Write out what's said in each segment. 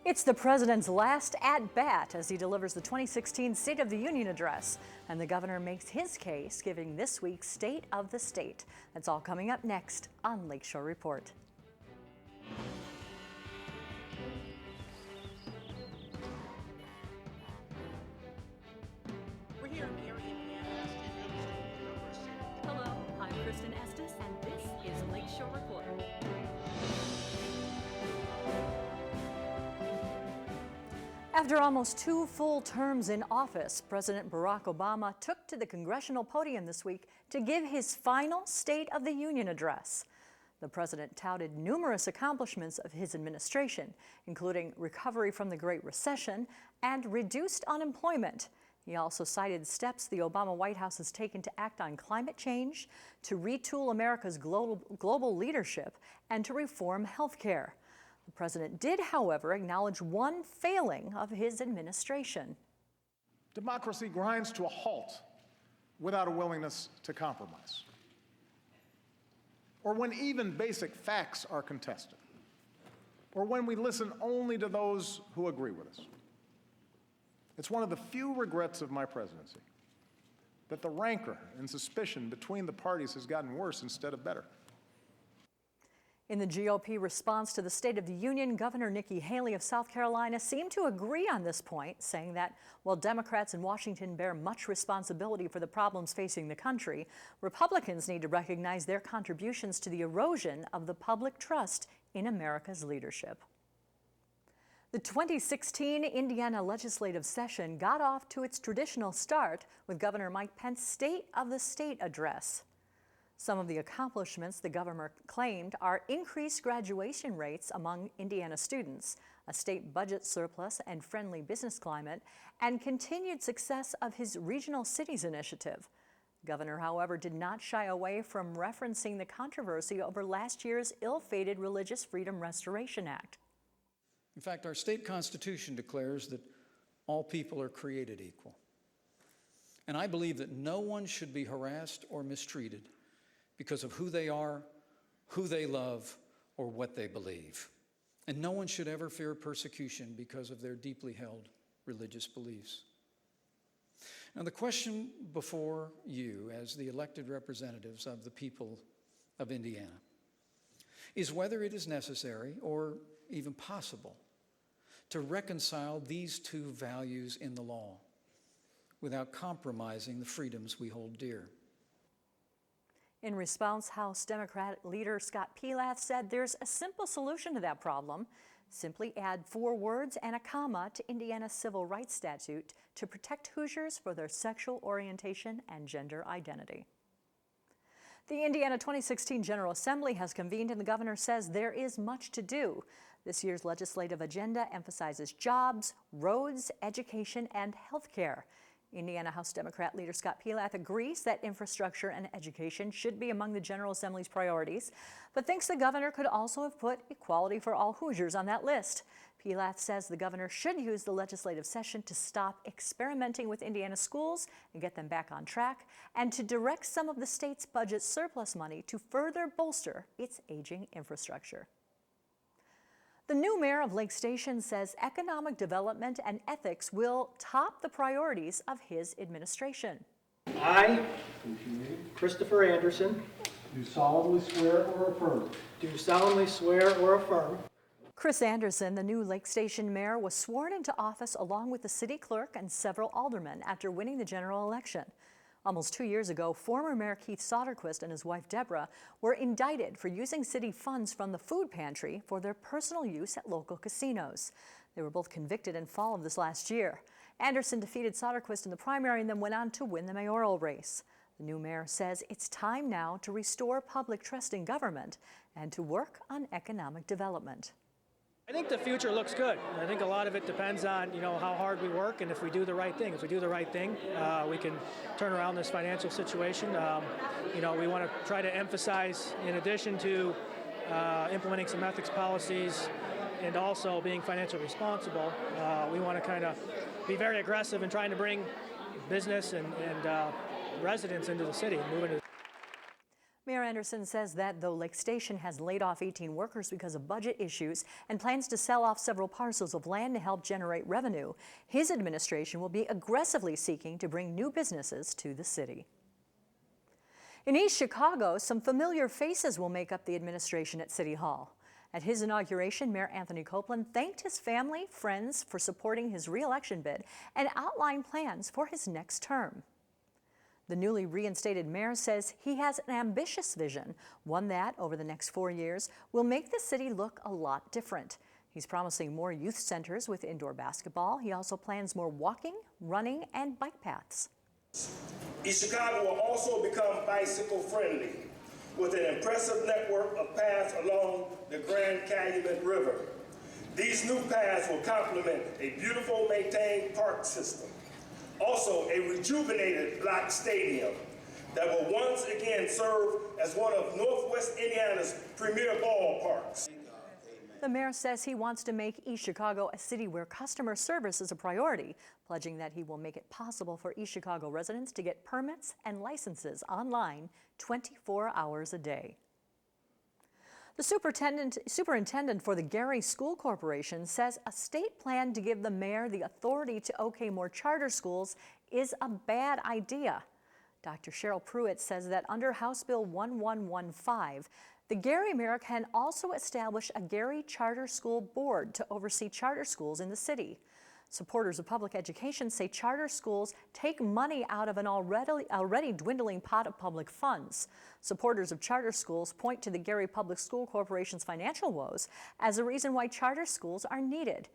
It's the president's last at-bat as he delivers the 2016 State of the Union address. And the governor makes his case, giving this week's State of the State. That's all coming up next on Lakeshore Report. We're here in the area of Indiana. Hello, I'm Kristen Estes, and this is Lakeshore Report. After almost 2 full terms in office, President Barack Obama took to the congressional podium this week to give his final State of the Union address. The president touted numerous accomplishments of his administration, including recovery from the Great Recession and reduced unemployment. He also cited steps the Obama White House has taken to act on climate change, to retool America's global leadership, and to reform health care. The president did, however, acknowledge one failing of his administration. Democracy grinds to a halt without a willingness to compromise, or when even basic facts are contested, or when we listen only to those who agree with us. It's one of the few regrets of my presidency that the rancor and suspicion between the parties has gotten worse instead of better. In the GOP response to the State of the Union, Governor Nikki Haley of South Carolina seemed to agree on this point, saying that while Democrats in Washington bear much responsibility for the problems facing the country, Republicans need to recognize their contributions to the erosion of the public trust in America's leadership. The 2016 Indiana legislative session got off to its traditional start with Governor Mike Pence's State of the State address. Some of the accomplishments the governor claimed are increased graduation rates among Indiana students, a state budget surplus and friendly business climate, and continued success of his Regional Cities initiative. The governor, however, did not shy away from referencing the controversy over last year's ill-fated Religious Freedom Restoration Act. In fact, our state constitution declares that all people are created equal. And I believe that no one should be harassed or mistreated because of who they are, who they love, or what they believe. And no one should ever fear persecution because of their deeply held religious beliefs. Now, the question before you as the elected representatives of the people of Indiana is whether it is necessary or even possible to reconcile these two values in the law without compromising the freedoms we hold dear. In response, House Democrat leader Scott Pelath said there's a simple solution to that problem. Simply add 4 words and a comma to Indiana's civil rights statute to protect Hoosiers for their sexual orientation and gender identity. The Indiana 2016 General Assembly has convened, and the governor says there is much to do. This year's legislative agenda emphasizes jobs, roads, education, and health care. Indiana House Democrat leader Scott Pelath agrees that infrastructure and education should be among the General Assembly's priorities, but thinks the governor could also have put equality for all Hoosiers on that list. Pelath says the governor should use the legislative session to stop experimenting with Indiana schools and get them back on track, and to direct some of the state's budget surplus money to further bolster its aging infrastructure. The new mayor of Lake Station says economic development and ethics will top the priorities of his administration. I, Christopher Anderson, do solemnly swear or affirm. do solemnly swear or affirm. Chris Anderson, the new Lake Station mayor, was sworn into office along with the city clerk and several aldermen after winning the general election. Almost 2 years ago, former Mayor Keith Soderquist and his wife Deborah were indicted for using city funds from the food pantry for their personal use at local casinos. They were both convicted in fall of this last year. Anderson defeated Soderquist in the primary and then went on to win the mayoral race. The new mayor says it's time now to restore public trust in government and to work on economic development. I think the future looks good. I think a lot of it depends on, how hard we work and if we do the right thing. If we do the right thing, we can turn around this financial situation. We want to try to emphasize, in addition to implementing some ethics policies and also being financially responsible, we want to kind of be very aggressive in trying to bring business and residents into the city. Mayor Anderson says that though Lake Station has laid off 18 workers because of budget issues and plans to sell off several parcels of land to help generate revenue, his administration will be aggressively seeking to bring new businesses to the city. In East Chicago, some familiar faces will make up the administration at City Hall. At his inauguration, Mayor Anthony Copeland thanked his family, friends for supporting his re-election bid and outlined plans for his next term. The newly reinstated mayor says he has an ambitious vision, one that, over the next 4 years, will make the city look a lot different. He's promising more youth centers with indoor basketball. He also plans more walking, running, and bike paths. East Chicago will also become bicycle friendly with an impressive network of paths along the Grand Calumet River. These new paths will complement a beautiful maintained park system. Also, a rejuvenated black stadium that will once again serve as one of Northwest Indiana's premier ballparks. The mayor says he wants to make East Chicago a city where customer service is a priority, pledging that he will make it possible for East Chicago residents to get permits and licenses online 24 hours a day. The superintendent for the Gary School Corporation says a state plan to give the mayor the authority to okay more charter schools is a bad idea. Dr. Cheryl Pruitt says that under House Bill 1115, the Gary mayor can also establish a Gary Charter School Board to oversee charter schools in the city. Supporters of public education say charter schools take money out of an already dwindling pot of public funds. Supporters of charter schools point to the Gary Public School Corporation's financial woes as a reason why charter schools are needed.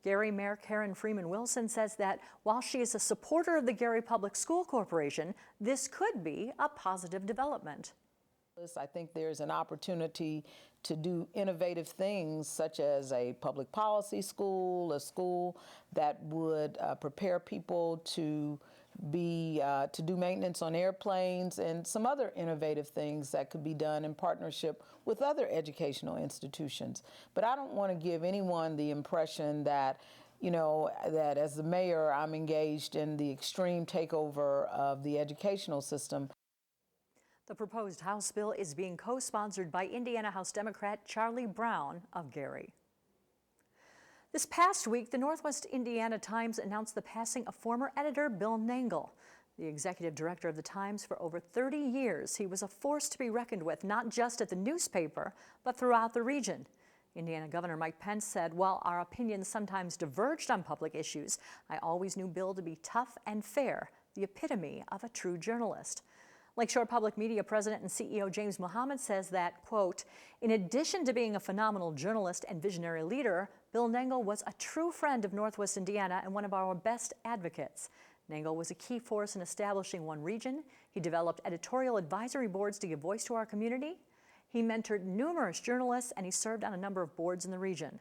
Gary Mayor Karen Freeman Wilson says that while she is a supporter of the Gary Public School Corporation, this could be a positive development. I think there's an opportunity to do innovative things such as a public policy school, a school that would prepare people to do maintenance on airplanes, and some other innovative things that could be done in partnership with other educational institutions. But I don't want to give anyone the impression that, that as the mayor, I'm engaged in the extreme takeover of the educational system. The proposed House bill is being co-sponsored by Indiana House Democrat Charlie Brown of Gary. This past week, the Northwest Indiana Times announced the passing of former editor Bill Nangal. The executive director of the Times for over 30 years, he was a force to be reckoned with, not just at the newspaper, but throughout the region. Indiana Governor Mike Pence said, while our opinions sometimes diverged on public issues, I always knew Bill to be tough and fair, the epitome of a true journalist. Lakeshore Public Media President and CEO James Muhammad says that, quote, in addition to being a phenomenal journalist and visionary leader, Bill Nangal was a true friend of Northwest Indiana and one of our best advocates. Nangal was a key force in establishing One Region. He developed editorial advisory boards to give voice to our community. He mentored numerous journalists, and he served on a number of boards in the region.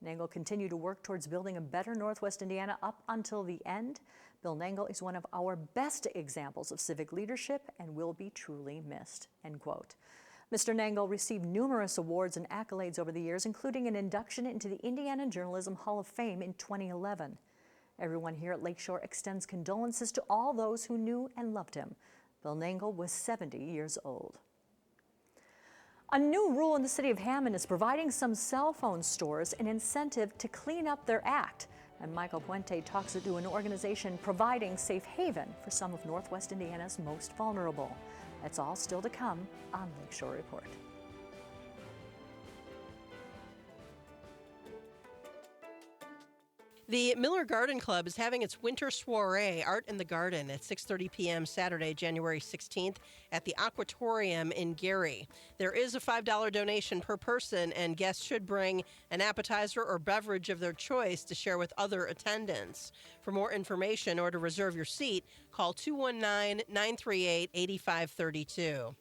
Nangal continued to work towards building a better Northwest Indiana up until the end. Bill Nangal is one of our best examples of civic leadership and will be truly missed, end quote. Mr. Nangal received numerous awards and accolades over the years, including an induction into the Indiana Journalism Hall of Fame in 2011. Everyone here at Lakeshore extends condolences to all those who knew and loved him. Bill Nangal was 70 years old. A new rule in the city of Hammond is providing some cell phone stores an incentive to clean up their act. And Michael Puente talks to an organization providing safe haven for some of Northwest Indiana's most vulnerable. That's all still to come on Lakeshore Report. The Miller Garden Club is having its winter soiree, Art in the Garden, at 6:30 p.m. Saturday, January 16th at the Aquatorium in Gary. There is a $5 donation per person, and guests should bring an appetizer or beverage of their choice to share with other attendants. For more information or to reserve your seat, call 219-938-8532.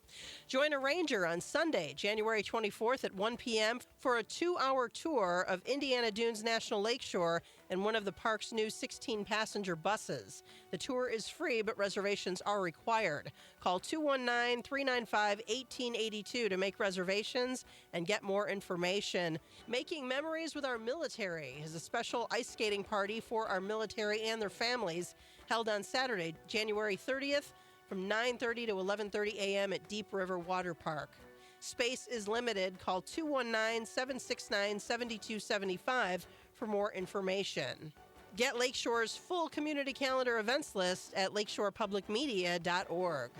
Join a ranger on Sunday, January 24th at 1 p.m. for a 2-hour tour of Indiana Dunes National Lakeshore and one of the park's new 16-passenger buses. The tour is free, but reservations are required. Call 219-395-1882 to make reservations and get more information. Making Memories with Our Military is a special ice skating party for our military and their families held on Saturday, January 30th from 9:30 to 11:30 a.m. at Deep River Water Park. Space is limited. Call 219-769-7275 for more information. Get Lakeshore's full community calendar events list at lakeshorepublicmedia.org.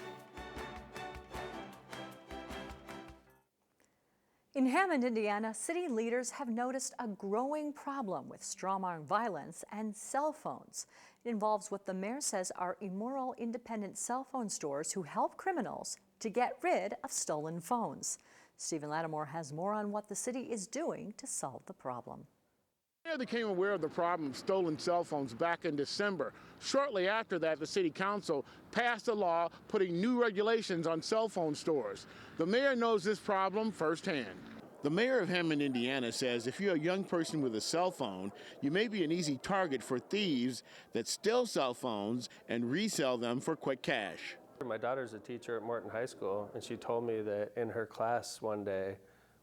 In Hammond, Indiana, city leaders have noticed a growing problem with strong-arm violence and cell phones. It involves what the mayor says are immoral independent cell phone stores who help criminals to get rid of stolen phones. Stephen Lattimore has more on what the city is doing to solve the problem. The mayor became aware of the problem of stolen cell phones back in December. Shortly after that, the city council passed a law putting new regulations on cell phone stores. The mayor knows this problem firsthand. The mayor of Hammond, Indiana says if you're a young person with a cell phone, you may be an easy target for thieves that steal cell phones and resell them for quick cash. My daughter's a teacher at Morton High School, and she told me that in her class one day,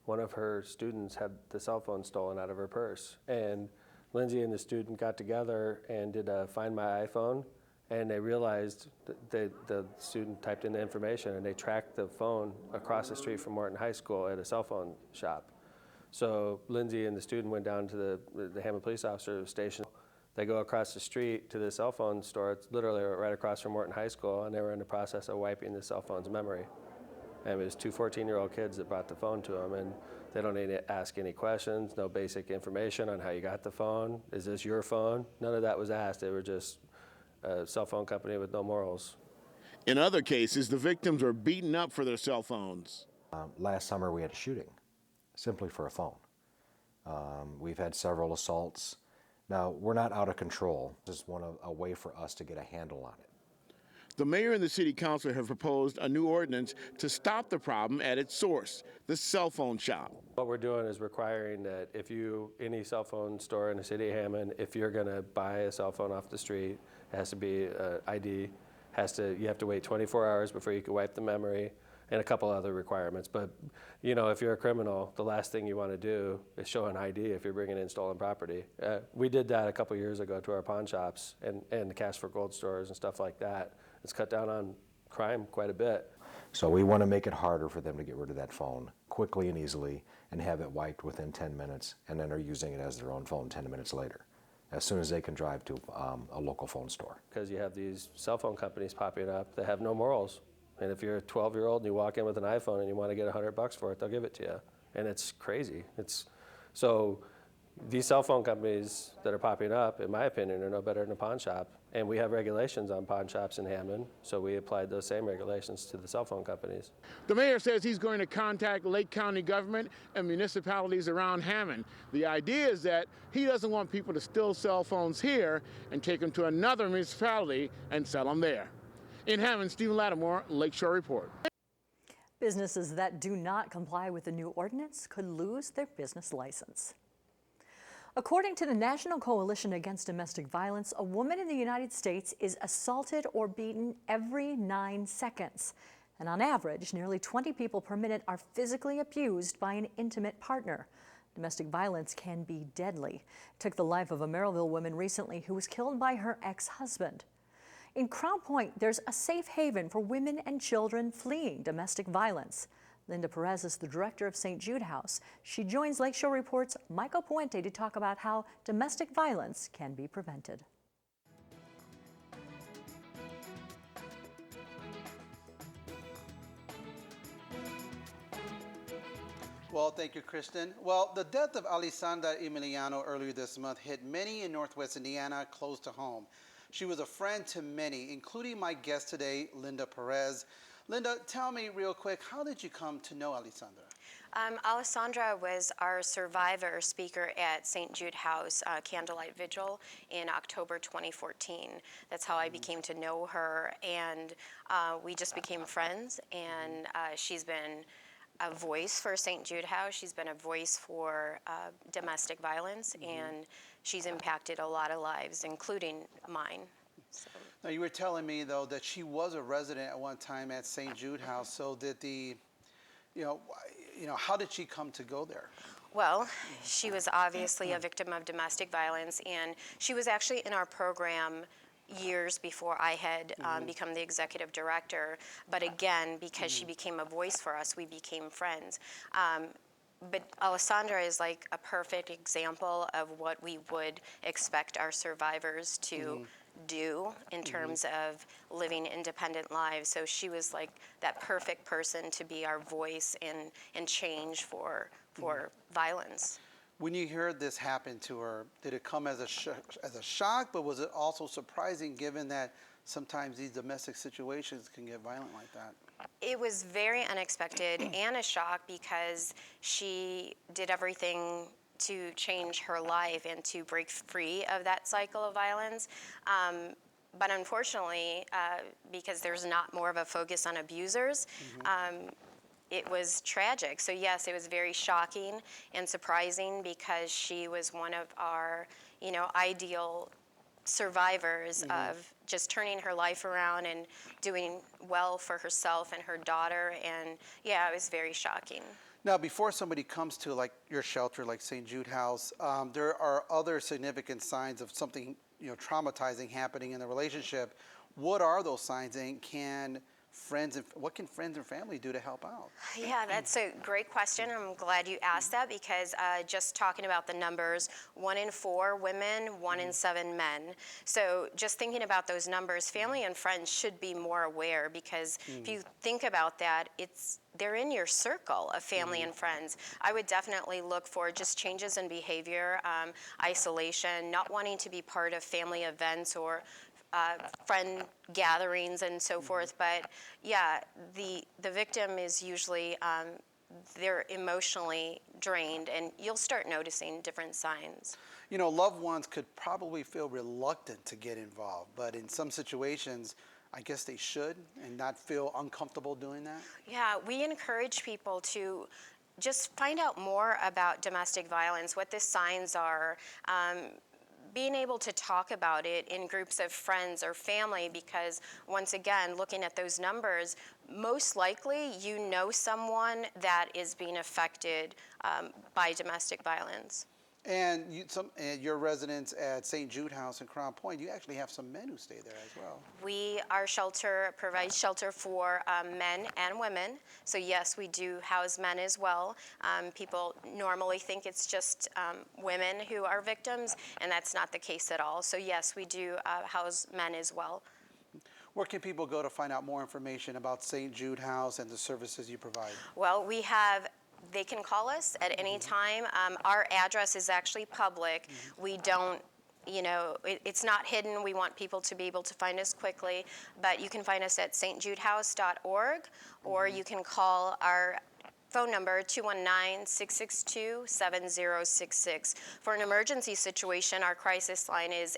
one of her students had the cell phone stolen out of her purse. And Lindsay and the student got together and did a Find My iPhone, and they realized that the student typed in the information, and they tracked the phone across the street from Morton High School at a cell phone shop. So Lindsay and the student went down to the Hammond police officer station. They go across the street to the cell phone store. It's literally right across from Morton High School, and they were in the process of wiping the cell phone's memory. And it was two 14-year-old kids that brought the phone to them, and they don't need to ask any questions, no basic information on how you got the phone. Is this your phone? None of that was asked. They were just a cell phone company with no morals. In other cases, the victims were beaten up for their cell phones. Last summer we had a shooting, simply for a phone. We've had several assaults. Now, we're not out of control. This is a way for us to get a handle on it. The mayor and the city council have proposed a new ordinance to stop the problem at its source, the cell phone shop. What we're doing is requiring that if any cell phone store in the city of Hammond, if you're going to buy a cell phone off the street, it has to be ID, you have to wait 24 hours before you can wipe the memory, and a couple other requirements. But, you know, if you're a criminal, the last thing you want to do is show an ID if you're bringing in stolen property. We did that a couple years ago to our pawn shops and the Cash for Gold stores and stuff like that. It's cut down on crime quite a bit. So we want to make it harder for them to get rid of that phone quickly and easily and have it wiped within 10 minutes, and then are using it as their own phone 10 minutes later, as soon as they can drive to a local phone store. Because you have these cell phone companies popping up that have no morals. And if you're a 12-year-old and you walk in with an iPhone and you want to get $100 for it, they'll give it to you. And it's crazy. So these cell phone companies that are popping up, in my opinion, are no better than a pawn shop. And we have regulations on pawn shops in Hammond, so we applied those same regulations to the cell phone companies. The mayor says he's going to contact Lake County government and municipalities around Hammond. The idea is that he doesn't want people to steal cell phones here and take them to another municipality and sell them there. In Hammond, Stephen Lattimore, Lakeshore Report. Businesses that do not comply with the new ordinance could lose their business license. According to the National Coalition Against Domestic Violence, a woman in the United States is assaulted or beaten every 9 seconds. And on average, nearly 20 people per minute are physically abused by an intimate partner. Domestic violence can be deadly. It took the life of a Merrillville woman recently who was killed by her ex-husband. In Crown Point, there's a safe haven for women and children fleeing domestic violence. Linda Perez is the director of St. Jude House. She joins Lakeshore Report's Michael Puente to talk about how domestic violence can be prevented. Well, thank you, Kristen. Well, the death of Alessandra Emiliano earlier this month hit many in Northwest Indiana close to home. She was a friend to many, including my guest today, Linda Perez. Linda, tell me real quick, how did you come to know Alessandra? Alessandra was our survivor speaker at St. Jude House Candlelight Vigil in October 2014. That's how I became to know her, and we just became friends, and she's been a voice for St. Jude House. She's been a voice for domestic violence, and she's impacted a lot of lives, including mine. So. Now, you were telling me, though, that she was a resident at one time at St. Jude House. So did how did she come to go there? Well, she was obviously a victim of domestic violence, and she was actually in our program years before I had become the executive director. But again, because she became a voice for us, we became friends. But Alessandra is like a perfect example of what we would expect our survivors to do in terms of living independent lives. So she was like that perfect person to be our voice and change for violence. When you heard this happen to her, did it come as a shock, but was it also surprising given that sometimes these domestic situations can get violent like that? It was very unexpected and a shock because she did everything to change her life and to break free of that cycle of violence. But unfortunately, because there's not more of a focus on abusers, it was tragic. So yes, it was very shocking and surprising because she was one of our, ideal survivors of just turning her life around and doing well for herself and her daughter. And yeah, it was very shocking. Now, before somebody comes to like your shelter, like St. Jude House, there are other significant signs of something traumatizing happening in the relationship. What are those signs, and what can friends and family do to help out? Yeah, that's a great question. I'm glad you asked that because just talking about the numbers, 1 in 4 women, 1 in 7 men. So just thinking about those numbers, family and friends should be more aware because if you think about that, they're in your circle of family and friends. I would definitely look for just changes in behavior, isolation, not wanting to be part of family events or friend gatherings and so forth. But yeah, the victim is usually they're emotionally drained, and you'll start noticing different signs. Loved ones could probably feel reluctant to get involved, but in some situations, I guess they should and not feel uncomfortable doing that. Yeah, we encourage people to just find out more about domestic violence, what the signs are. Being able to talk about it in groups of friends or family, because once again, looking at those numbers, most likely you know someone that is being affected by domestic violence. And your residents at St. Jude House in Crown Point, you actually have some men who stay there as well. Our shelter provides shelter for men and women. So yes, we do house men as well. People normally think it's just women who are victims, and that's not the case at all. So yes, we do house men as well. Where can people go to find out more information about St. Jude House and the services you provide? Well, they can call us at any time. Our address is actually public. We don't, it's not hidden. We want people to be able to find us quickly. But you can find us at stjudehouse.org, or you can call our phone number, 219-662-7066. For an emergency situation, our crisis line is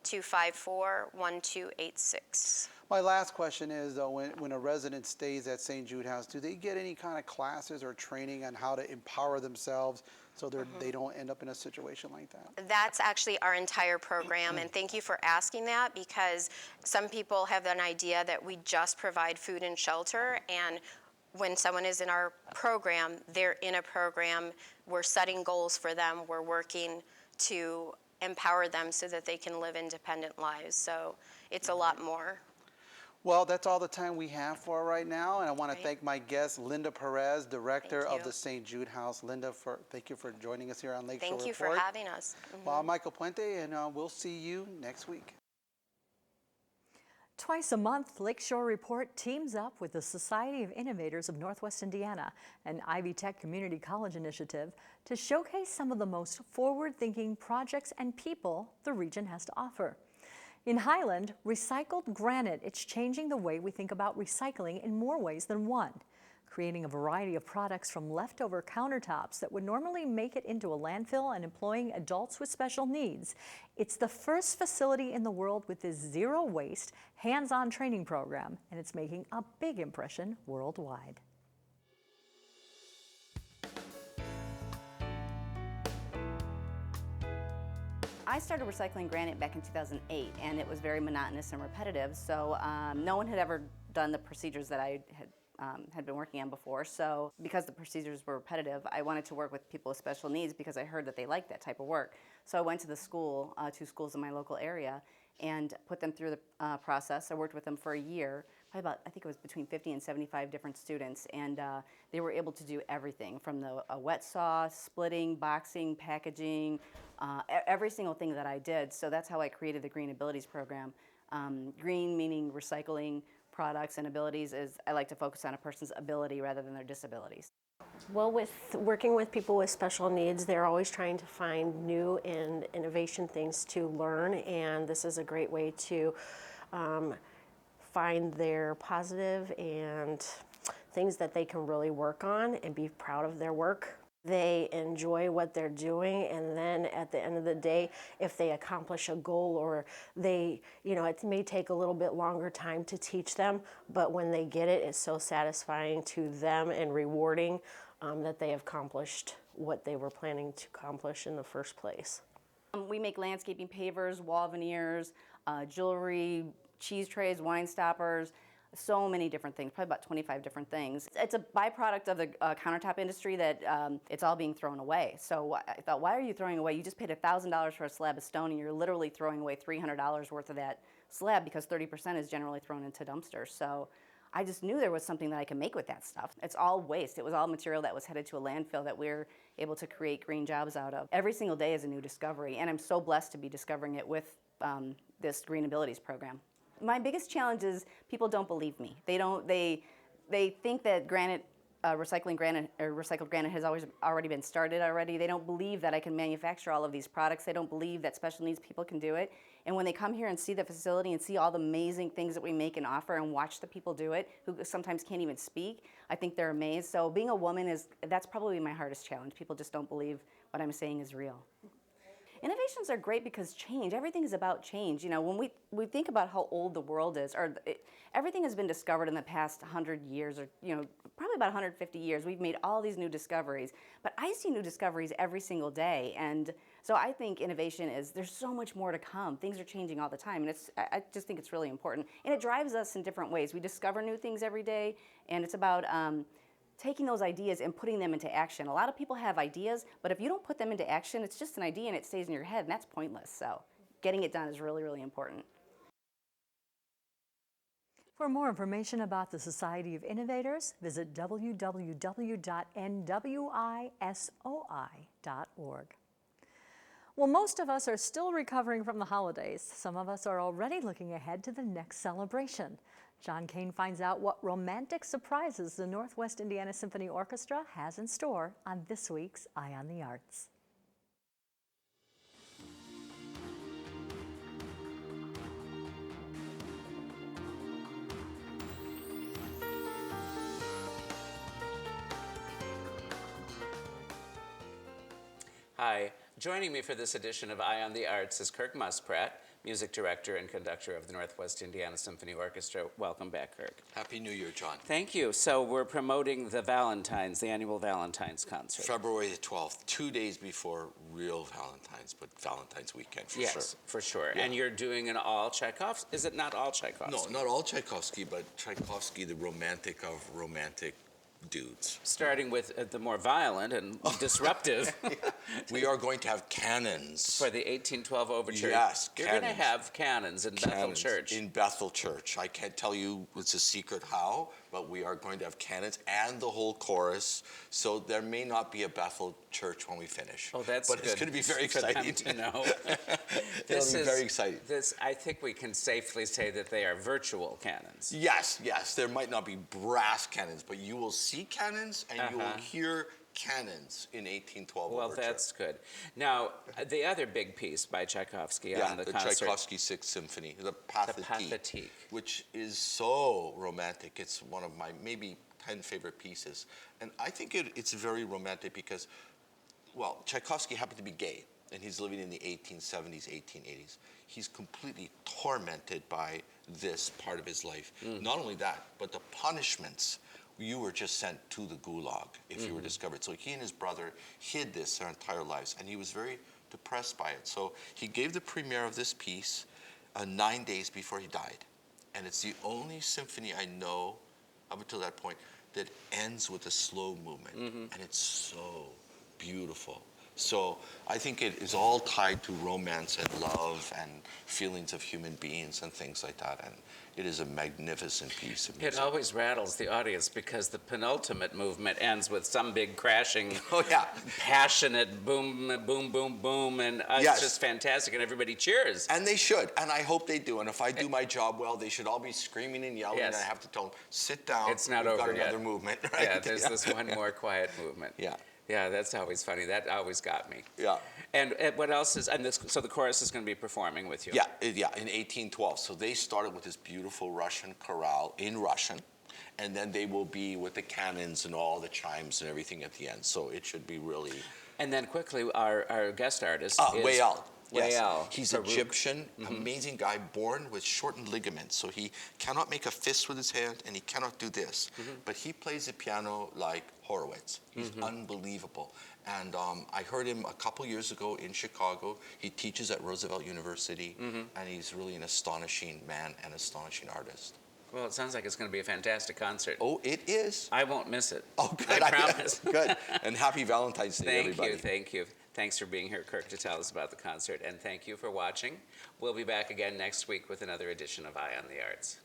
800-254-1286. My last question is, though, when a resident stays at St. Jude House, do they get any kind of classes or training on how to empower themselves so they don't end up in a situation like that? That's actually our entire program, and thank you for asking that, because some people have an idea that we just provide food and shelter, and when someone is in our program, they're in a program. We're setting goals for them. We're working to empower them so that they can live independent lives. So it's a lot more. Well, that's all the time we have for right now, and I want to thank my guest, Linda Perez, Director of the St. Jude House. Linda, thank you for joining us here on Lakeshore Report. Thank you for having us. Well, I'm Michael Puente, and we'll see you next week. Twice a month, Lakeshore Report teams up with the Society of Innovators of Northwest Indiana, an Ivy Tech Community College initiative, to showcase some of the most forward-thinking projects and people the region has to offer. In Highland, recycled granite, it's changing the way we think about recycling in more ways than one, creating a variety of products from leftover countertops that would normally make it into a landfill and employing adults with special needs. It's the first facility in the world with this zero waste, hands-on training program, and it's making a big impression worldwide. I started recycling granite back in 2008, and it was very monotonous and repetitive, so no one had ever done the procedures that I had been working on before. So because the procedures were repetitive, I wanted to work with people with special needs because I heard that they liked that type of work. So I went to the school, 2 schools in my local area, and put them through the process. I worked with them for a year, probably about, I think it was between 50 and 75 different students, and they were able to do everything from the wet saw, splitting, boxing, packaging, every single thing that I did. So that's how I created the Green Abilities program. Green meaning recycling products, and abilities is I like to focus on a person's ability rather than their disabilities. Well, with working with people with special needs, they're always trying to find new and innovation things to learn, and this is a great way to find their positive and things that they can really work on and be proud of their work. They enjoy what they're doing, and then at the end of the day, if they accomplish a goal or they, it may take a little bit longer time to teach them, but when they get it, it's so satisfying to them and rewarding that they have accomplished what they were planning to accomplish in the first place. We make landscaping pavers, wall veneers, jewelry, cheese trays, wine stoppers, so many different things, probably about 25 different things. It's a byproduct of the countertop industry that it's all being thrown away. So I thought, why are you throwing away? You just paid $1,000 for a slab of stone, and you're literally throwing away $300 worth of that slab because 30% is generally thrown into dumpsters. So I just knew there was something that I could make with that stuff. It's all waste. It was all material that was headed to a landfill that we're able to create green jobs out of. Every single day is a new discovery, and I'm so blessed to be discovering it with this Green Abilities program. My biggest challenge is people don't believe me. They think that recycled granite has already been started already. They don't believe that I can manufacture all of these products. They don't believe that special needs people can do it. And when they come here and see the facility and see all the amazing things that we make and offer and watch the people do it, who sometimes can't even speak, I think they're amazed. So being a woman that's probably my hardest challenge. People just don't believe what I'm saying is real. Innovations are great because change, everything is about change. When we think about how old the world is, everything has been discovered in the past 100 years, or probably about 150 years. We've made all these new discoveries, but I see new discoveries every single day. And so I think innovation there's so much more to come. Things are changing all the time, and I just think it's really important. And it drives us in different ways. We discover new things every day, and it's about taking those ideas and putting them into action. A lot of people have ideas, but if you don't put them into action, it's just an idea and it stays in your head, and that's pointless. So getting it done is really, really important. For more information about the Society of Innovators, visit www.nwisoi.org. Well, most of us are still recovering from the holidays. Some of us are already looking ahead to the next celebration. John Kane finds out what romantic surprises the Northwest Indiana Symphony Orchestra has in store on this week's Eye on the Arts. Hi, joining me for this edition of Eye on the Arts is Kirk Muspratt, music director and conductor of the Northwest Indiana Symphony Orchestra. Welcome back, Kirk. Happy New Year, John. Thank you. So we're promoting the annual Valentine's concert. February the 12th, 2 days before real Valentine's, but Valentine's weekend for sure. Yes, for sure. Yeah. And you're doing an all Tchaikovsky. Is it not all Tchaikovsky? No, not all Tchaikovsky, but Tchaikovsky, the romantic of romantic dudes. Starting with the more violent and disruptive. Yeah. We are going to have cannons. For the 1812 overture. Yes, You're cannons. going to have cannons in Bethel Church. In Bethel Church. I can't tell you it's a secret how, but we are going to have cannons and the whole chorus. So there may not be a Bethel Church when we finish. Oh, that's but good. It's going to be very exciting For them to know. It'll be very exciting. I think we can safely say that they are virtual cannons. Yes. There might not be brass cannons, but you will see cannons and you will hear cannons in 1812 Well, overture. that's good. Now, the other big piece by Tchaikovsky on the concert. Tchaikovsky Sixth Symphony, the Pathétique, which is so romantic. It's one of my maybe 10 favorite pieces. And I think it's very romantic because, well, Tchaikovsky happened to be gay, and he's living in the 1870s, 1880s. He's completely tormented by this part of his life. Not only that, but the punishments. You were just sent to the gulag if you were discovered. So he and his brother hid this their entire lives, and he was very depressed by it. So he gave the premiere of this piece 9 days before he died. And it's the only symphony I know up until that point that ends with a slow movement. And it's so beautiful. So I think it is all tied to romance and love and feelings of human beings and things like that. And it is a magnificent piece of music. It always rattles the audience because the penultimate movement ends with some big crashing, passionate boom, boom, boom, boom, and it's just fantastic, and everybody cheers. And they should, and I hope they do. And if I do my job well, they should all be screaming and yelling, and I have to tell them, sit down. It's not We've over got another yet. movement, right? Yeah, there's this one more quiet movement. Yeah. Yeah, that's always funny. That always got me. Yeah. And what else is, so the chorus is going to be performing with you? Yeah, in 1812. So they started with this beautiful Russian chorale in Russian, and then they will be with the cannons and all the chimes and everything at the end. So it should be really... And then quickly, our guest artist is... Wael. Yes. Wael. He's Farouk. Egyptian, amazing guy, born with shortened ligaments. So he cannot make a fist with his hand, and he cannot do this. But he plays the piano like Horowitz. He's unbelievable. And I heard him a couple years ago in Chicago. He teaches at Roosevelt University, and he's really an astonishing man and astonishing artist. Well, it sounds like it's going to be a fantastic concert. Oh, it is. I won't miss it. Oh, good. I promise. Good. And happy Valentine's Day, everybody. Thank you. Thanks for being here, Kirk, to tell us about the concert, and thank you for watching. We'll be back again next week with another edition of Eye on the Arts.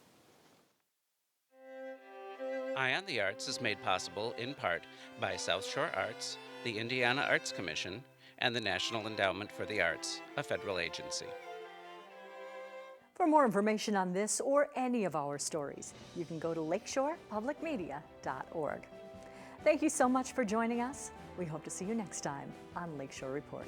Eye on the Arts is made possible in part by South Shore Arts, the Indiana Arts Commission, and the National Endowment for the Arts, a federal agency. For more information on this or any of our stories, you can go to lakeshorepublicmedia.org. Thank you so much for joining us. We hope to see you next time on Lakeshore Report.